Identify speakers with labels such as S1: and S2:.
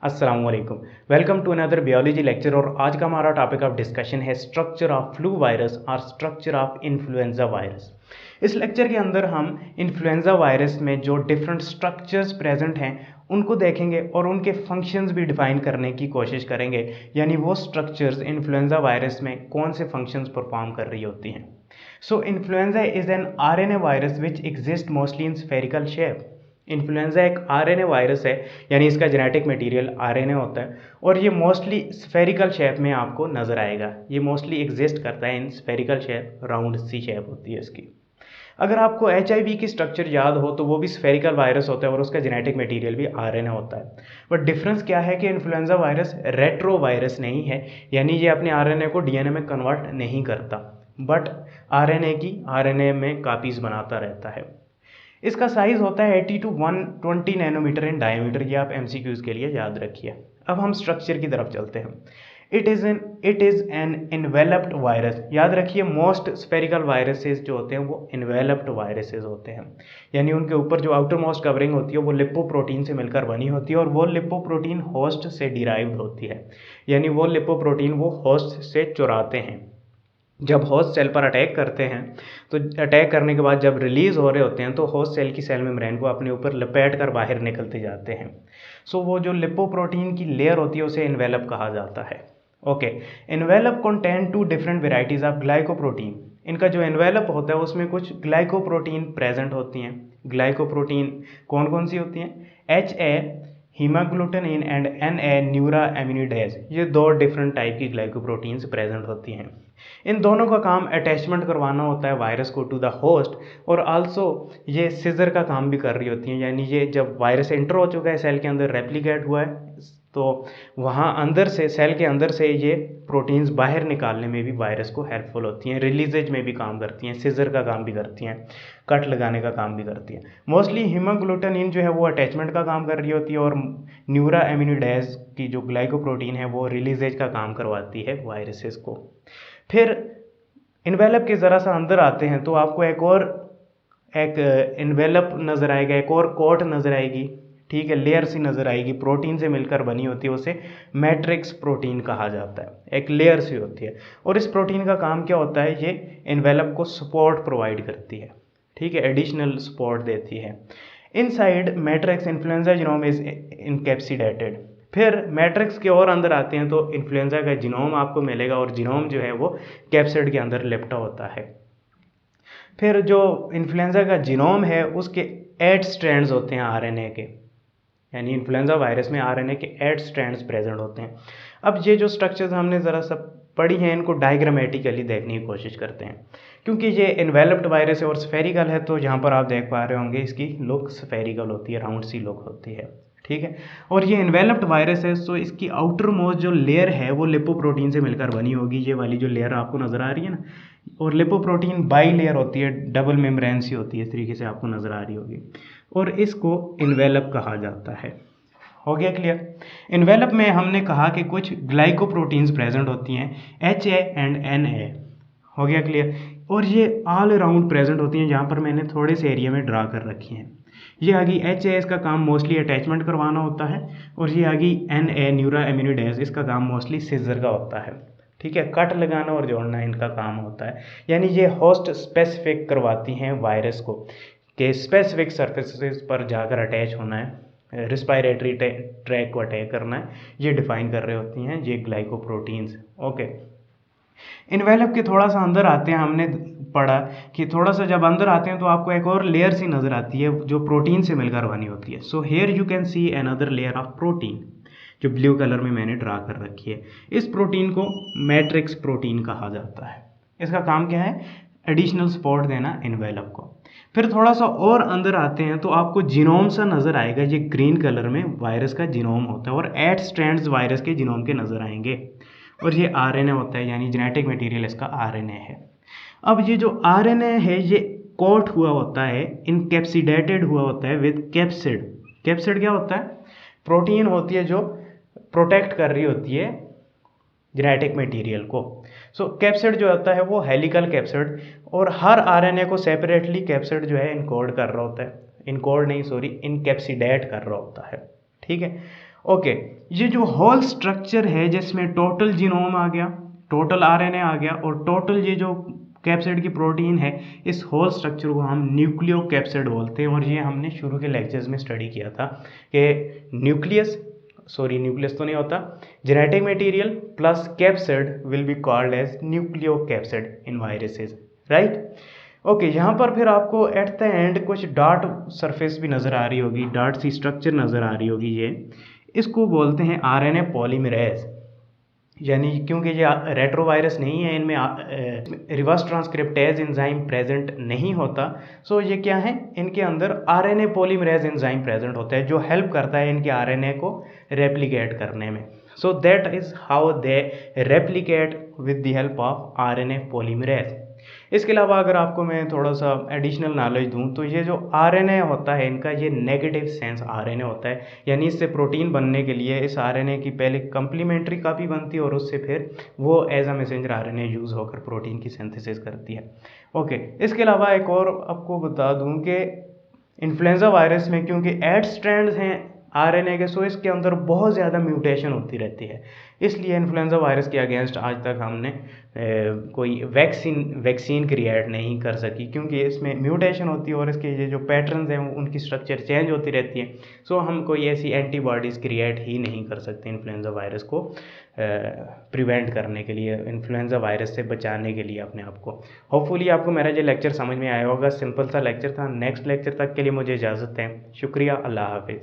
S1: अस्सलाम वालेकुम। Welcome to another biology lecture. और आज का हमारा टॉपिक ऑफ डिस्कशन है स्ट्रक्चर ऑफ फ्लू वायरस और स्ट्रक्चर ऑफ इन्फ्लुएंजा वायरस। इस लेक्चर के अंदर हम इन्फ्लुएंजा वायरस में जो डिफरेंट स्ट्रक्चर्स प्रेजेंट हैं उनको देखेंगे और उनके फंक्शंस भी डिफाइन करने की कोशिश करेंगे, यानी वो स्ट्रक्चर्स इन्फ्लुएंजा वायरस में कौन से फंक्शंस परफॉर्म कर रही होती हैं। So influenza is an RNA virus which exist mostly in spherical shape. Influenza एक आरएनए वायरस है, यानी इसका जेनेटिक मटेरियल आरएनए होता है और ये मोस्टली स्फेरिकल शेप में आपको नज़र आएगा। ये मोस्टली एग्जिस्ट करता है इन स्फेरिकल शेप, राउंड सी शेप होती है इसकी। अगर आपको एचआईवी की स्ट्रक्चर याद हो तो वो भी स्फेरिकल वायरस होता है और उसका जेनेटिक मटेरियल भी आरएनए होता है। बट डिफरेंस क्या है कि इन्फ्लुएंजा वायरस रेट्रो वायरस नहीं है, यानी ये अपने आरएनए को डीएनए में कन्वर्ट नहीं करता, बट आरएनए में कापीज बनाता रहता है। इसका साइज होता है 80 to 120 नैनोमीटर इन डायमीटर। ये आप एमसीक्यूज के लिए याद रखिए। अब हम स्ट्रक्चर की तरफ चलते हैं। It is an enveloped virus. याद रखिए, मोस्ट स्फेरिकल वायरसेस जो होते हैं वो इन्वेलप्ड वायरसेस होते हैं, यानी उनके ऊपर जो आउटर मोस्ट कवरिंग होती है वो लिपोप्रोटीन से मिलकर बनी होती है और वो लिपोप्रोटीन होस्ट से डिराइव्ड होती है, यानी वो लिपोप्रोटीन वो होस्ट से चुराते हैं। जब होस्ट सेल पर अटैक करते हैं तो अटैक करने के बाद जब रिलीज़ हो रहे होते हैं तो होस्ट सेल की सेल मेम्ब्रेन को अपने ऊपर लपेट कर बाहर निकलते जाते हैं। सो वो जो लिपोप्रोटीन की लेयर होती है उसे इन्वेलप कहा जाता है। Okay, envelope contain two different varieties of glycoprotein. इनका जो इन्वेलप होता है उसमें कुछ ग्लाइकोप्रोटीन प्रेजेंट होती हैं। ग्लाइकोप्रोटीन कौन कौन सी होती हैं? HA haemagglutinin and NA neuraminidase. ये दो डिफरेंट टाइप की ग्लाइकोप्रोटीन्स प्रेजेंट होती हैं। इन दोनों का काम अटैचमेंट करवाना होता है वायरस को टू द होस्ट, और आल्सो ये सिजर का काम भी कर रही होती हैं, यानी ये जब वायरस एंटर हो चुका है सेल के अंदर, रेप्लिकेट हुआ है, तो वहाँ अंदर से सेल के अंदर से ये प्रोटीन्स बाहर निकालने में भी वायरस को हेल्पफुल होती हैं, रिलीजेज में भी काम करती हैं, सिजर का काम भी करती हैं, कट लगाने का काम भी करती हैं। मोस्टली हीमोग्लूटिनिन जो है वो अटैचमेंट का काम कर रही होती है और न्यूरा एमिनिडेज की जो ग्लाइकोप्रोटीन है वो रिलीजेज का काम करवाती है वायरसेस को। फिर इन्वेलप के ज़रा सा अंदर आते हैं तो आपको एक इन्वेलप नज़र आएगा, एक और कोट नज़र आएगी, ठीक है, लेयर सी नज़र आएगी, प्रोटीन से मिलकर बनी होती है, उसे मैट्रिक्स प्रोटीन कहा जाता है, एक लेयर सी होती है। और इस प्रोटीन का काम क्या होता है? ये इन्वेलप को सपोर्ट प्रोवाइड करती है, ठीक है, एडिशनल सपोर्ट देती है। Inside matrix influenza genome is encapsidated. फिर मैट्रिक्स के और अंदर आते हैं तो इन्फ्लुएंजा का जीनोम आपको मिलेगा और जीनोम जो है वो कैप्सिड के अंदर लिपटा होता है। फिर जो इन्फ्लुएंजा का जीनोम है उसके 8 स्ट्रैंड्स होते हैं आरएनए के, यानी इन्फ्लुएंजा वायरस में आरएनए के 8 स्ट्रैंड्स प्रेजेंट होते हैं। अब ये जो स्ट्रक्चर्स हमने ज़रा सब पढ़ी हैं इनको डायग्रामेटिकली देखने की कोशिश करते हैं, क्योंकि ये इन्वेलप्ड वायरस है और स्फेरिकल है, तो यहाँ पर आप देख पा रहे होंगे इसकी लुक स्फेरिकल होती है, राउंड सी लुक होती है, ठीक है। और ये इन्वेलप्ड वायरस है, सो इसकी आउटर मोस्ट जो लेयर है वो लिपोप्रोटीन से मिलकर बनी होगी, ये वाली जो लेयर आपको नज़र आ रही है ना, और लिपोप्रोटीन बाई लेयर होती है, डबल मेम्ब्रेन सी होती है, इस तरीके से आपको नज़र आ रही होगी, और इसको इन्वेलप कहा जाता है। हो गया क्लियर? इन्वेलप में हमने कहा कि कुछ ग्लाइकोप्रोटीन्स प्रेजेंट होती हैं, HA एंड NA। हो गया क्लियर? और ये ऑल अराउंड प्रेजेंट होती हैं, जहाँ पर मैंने थोड़े से एरिया में ड्रा कर रखी हैं। ये आ गई HA, इसका काम मोस्टली अटैचमेंट करवाना होता है, और ये आ गई NA न्यूरा एमिनिडेज, इसका काम मोस्टली सिजर का होता है, ठीक है, कट लगाना और जोड़ना इनका काम होता है। यानी ये होस्ट स्पेसिफिक करवाती हैं वायरस को कि स्पेसिफिक सर्फेसेस पर जाकर अटैच होना है, रिस्पायरेटरी ट्रैक को अटैक करना है, ये डिफाइन कर रही होती हैं ये ग्लाइकोप्रोटीन्स। ओके, इन्वेलप के थोड़ा सा अंदर आते हैं। हमने पढ़ा कि थोड़ा सा जब अंदर आते हैं तो आपको एक और लेयर सी नज़र आती है जो प्रोटीन से मिलकर बनी होती है। So here you can see another layer of protein, जो ब्लू कलर में मैंने ड्रा कर रखी है। इस प्रोटीन को मैट्रिक्स प्रोटीन कहा जाता है। इसका काम क्या है? एडिशनल सपोर्ट देना इन्वेलप को। फिर थोड़ा सा और अंदर आते हैं तो आपको जीनोम सा नज़र आएगा, ये ग्रीन कलर में वायरस का जीनोम होता है और 8 स्ट्रैंड्स वायरस के जीनोम के नज़र आएंगे, और ये आरएनए होता है, यानी जेनेटिक मटेरियल इसका आरएनए है। अब ये जो आरएनए है ये कोट हुआ होता है, इनकैप्सिडेटेड हुआ होता है विद कैप्सिड। कैप्सिड क्या होता है? प्रोटीन होती है जो प्रोटेक्ट कर रही होती है जेनेटिक मटेरियल को। सो कैप्सिड जो होता है वो हेलिकल कैप्सिड, और हर आरएनए को सेपरेटली कैप्सिड जो है इनकोड कर रहा होता है, इनकोड नहीं सॉरी इनकैप्सिडेट कर रहा होता है, ठीक है। ओके, ये जो होल स्ट्रक्चर है जिसमें टोटल जीनोम आ गया, टोटल आरएनए आ गया और टोटल ये जो कैप्सिड की प्रोटीन है, इस होल स्ट्रक्चर को हम न्यूक्लियोकैप्सिड बोलते हैं। और ये हमने शुरू के लेक्चर्स में स्टडी किया था कि न्यूक्लियस तो नहीं होता, genetic material plus capsid will be called as nucleocapsid in viruses, right. Okay, यहाँ पर फिर आपको एट द एंड कुछ डॉट सरफेस भी नज़र आ रही होगी, डॉट सी स्ट्रक्चर नज़र आ रही होगी। ये इसको बोलते हैं आरएनए पॉलीमरेज, यानी क्योंकि ये रेट्रोवायरस नहीं है, इनमें रिवर्स ट्रांसक्रिप्टेज एंजाइम प्रेजेंट नहीं होता। सो ये क्या है, इनके अंदर आरएनए पॉलीमरेज एंजाइम प्रेजेंट होता है जो हेल्प करता है इनके आरएनए को रेप्लिकेट करने में। So that is how they replicate with the help of RNA polymerase. इसके अलावा अगर आपको मैं थोड़ा सा एडिशनल नॉलेज दूं तो ये जो आरएनए होता है इनका, ये नेगेटिव सेंस आरएनए होता है, यानी इससे प्रोटीन बनने के लिए इस आरएनए की पहले कंप्लीमेंट्री कॉपी बनती है और उससे फिर वो as a messenger RNA use होकर प्रोटीन की सिंथेसिस करती है। ओके, इसके अलावा एक और आपको बता दूं कि इन्फ्लुएंजा वायरस में क्योंकि 8 स्ट्रैंड्स हैं आरएनए के, सो इसके अंदर बहुत ज़्यादा म्यूटेशन होती रहती है, इसलिए इन्फ्लुएंजा वायरस के अगेंस्ट आज तक हमने कोई वैक्सीन क्रिएट नहीं कर सकी, क्योंकि इसमें म्यूटेशन होती है और इसके ये जो पैटर्न्स हैं उनकी स्ट्रक्चर चेंज होती रहती है। सो हम कोई ऐसी एंटीबॉडीज़ क्रिएट ही नहीं कर सकते इन्फ्लुएंजा वायरस को प्रिवेंट करने के लिए, इन्फ्लुएंजा वायरस से बचाने के लिए अपने आप को। होपफुली आपको मेरा ये लेक्चर समझ में आया होगा, सिंपल सा लेक्चर था। नेक्स्ट लेक्चर तक के लिए मुझे इजाज़त है, शुक्रिया, अल्लाह हाफिज़।